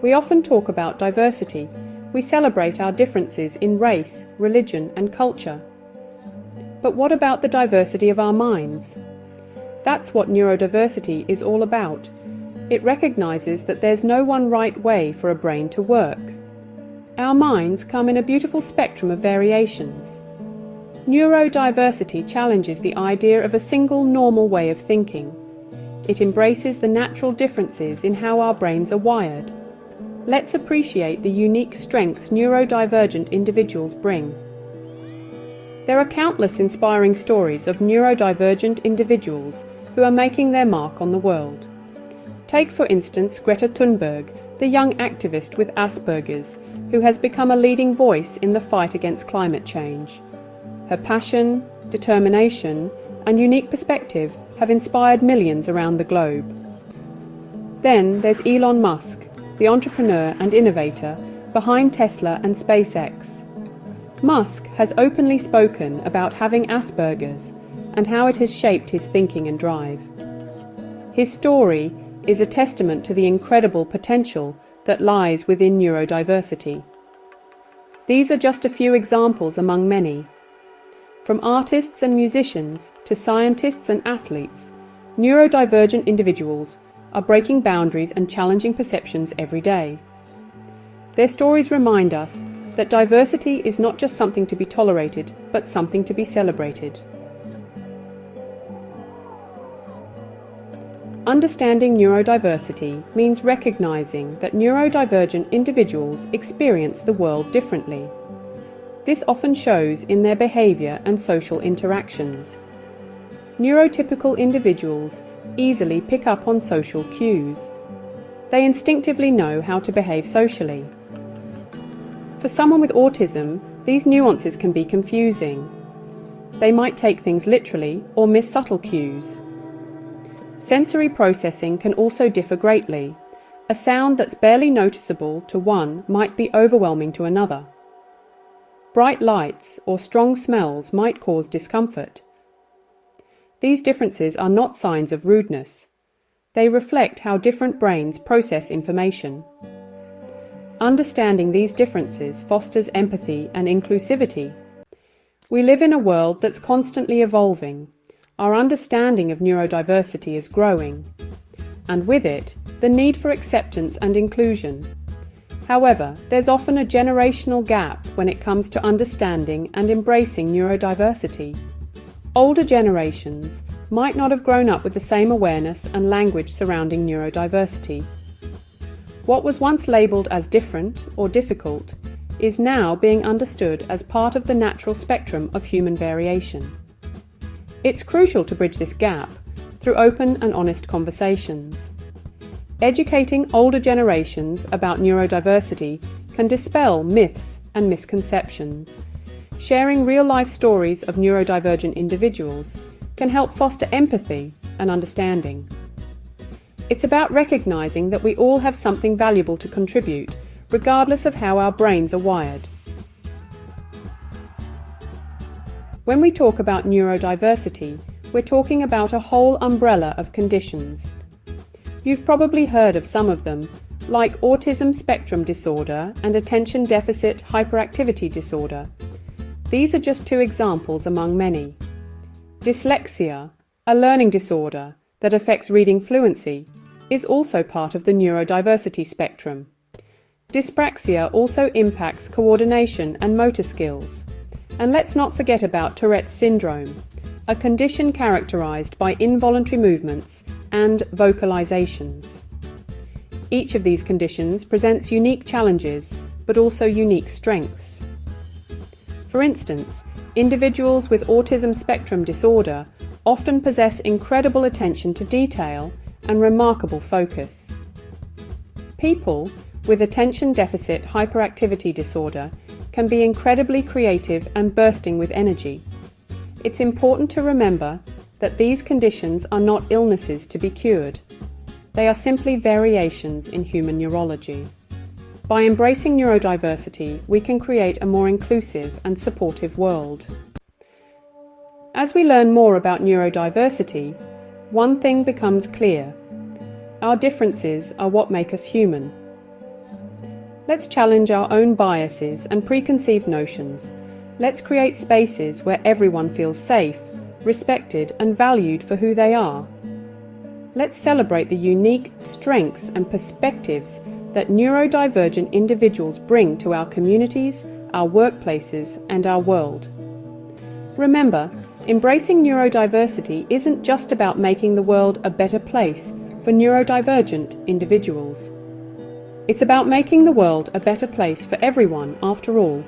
We often talk about diversity. We celebrate our differences in race, religion, and culture. But what about the diversity of our minds? That's what neurodiversity is all about. It recognizes that there's no one right way for a brain to work. Our minds come in a beautiful spectrum of variations. Neurodiversity challenges the idea of a single normal way of thinking. It embraces the natural differences in how our brains are wired. Let's appreciate the unique strengths neurodivergent individuals bring. There are countless inspiring stories of neurodivergent individuals who are making their mark on the world. Take, for instance, Greta Thunberg, the young activist with Asperger's, who has become a leading voice in the fight against climate change. Her passion, determination, and unique perspective have inspired millions around the globe. Then there's Elon Musk, the entrepreneur and innovator behind Tesla and SpaceX. Musk has openly spoken about having Asperger's and how it has shaped his thinking and drive. His story is a testament to the incredible potential that lies within neurodiversity. These are just a few examples among many. From artists and musicians to scientists and athletes, neurodivergent individuals are breaking boundaries and challenging perceptions every day. Their stories remind us that diversity is not just something to be tolerated, but something to be celebrated. Understanding neurodiversity means recognizing that neurodivergent individuals experience the world differently. This often shows in their behavior and social interactions. Neurotypical individuals easily pick up on social cues. They instinctively know how to behave socially. For someone with autism, these nuances can be confusing. They might take things literally or miss subtle cues. Sensory processing can also differ greatly. A sound that's barely noticeable to one might be overwhelming to another. Bright lights or strong smells might cause discomfort. These differences are not signs of rudeness. They reflect how different brains process information. Understanding these differences fosters empathy and inclusivity. We live in a world that's constantly evolving. Our understanding of neurodiversity is growing, and with it, the need for acceptance and inclusion. However, there's often a generational gap when it comes to understanding and embracing neurodiversity. Older generations might not have grown up with the same awareness and language surrounding neurodiversity. What was once labelled as different or difficult is now being understood as part of the natural spectrum of human variation. It's crucial to bridge this gap through open and honest conversations. Educating older generations about neurodiversity can dispel myths and misconceptions. Sharing real-life stories of neurodivergent individuals can help foster empathy and understanding. It's about recognizing that we all have something valuable to contribute, regardless of how our brains are wired. When we talk about neurodiversity, we're talking about a whole umbrella of conditions. You've probably heard of some of them, like autism spectrum disorder and attention deficit hyperactivity disorder. These are just two examples among many. Dyslexia, a learning disorder that affects reading fluency, is also part of the neurodiversity spectrum. Dyspraxia also impacts coordination and motor skills. And let's not forget about Tourette's syndrome, a condition characterized by involuntary movements and vocalizations. Each of these conditions presents unique challenges, but also unique strengths. For instance, individuals with autism spectrum disorder often possess incredible attention to detail and remarkable focus. People with attention deficit hyperactivity disorder can be incredibly creative and bursting with energy. It's important to remember that these conditions are not illnesses to be cured. They are simply variations in human neurology. By embracing neurodiversity, we can create a more inclusive and supportive world. As we learn more about neurodiversity, one thing becomes clear. Our differences are what make us human. Let's challenge our own biases and preconceived notions. Let's create spaces where everyone feels safe, respected, and valued for who they are. Let's celebrate the unique strengths and perspectives that neurodivergent individuals bring to our communities, our workplaces, and our world. Remember, embracing neurodiversity isn't just about making the world a better place for neurodivergent individuals. It's about making the world a better place for everyone, after all,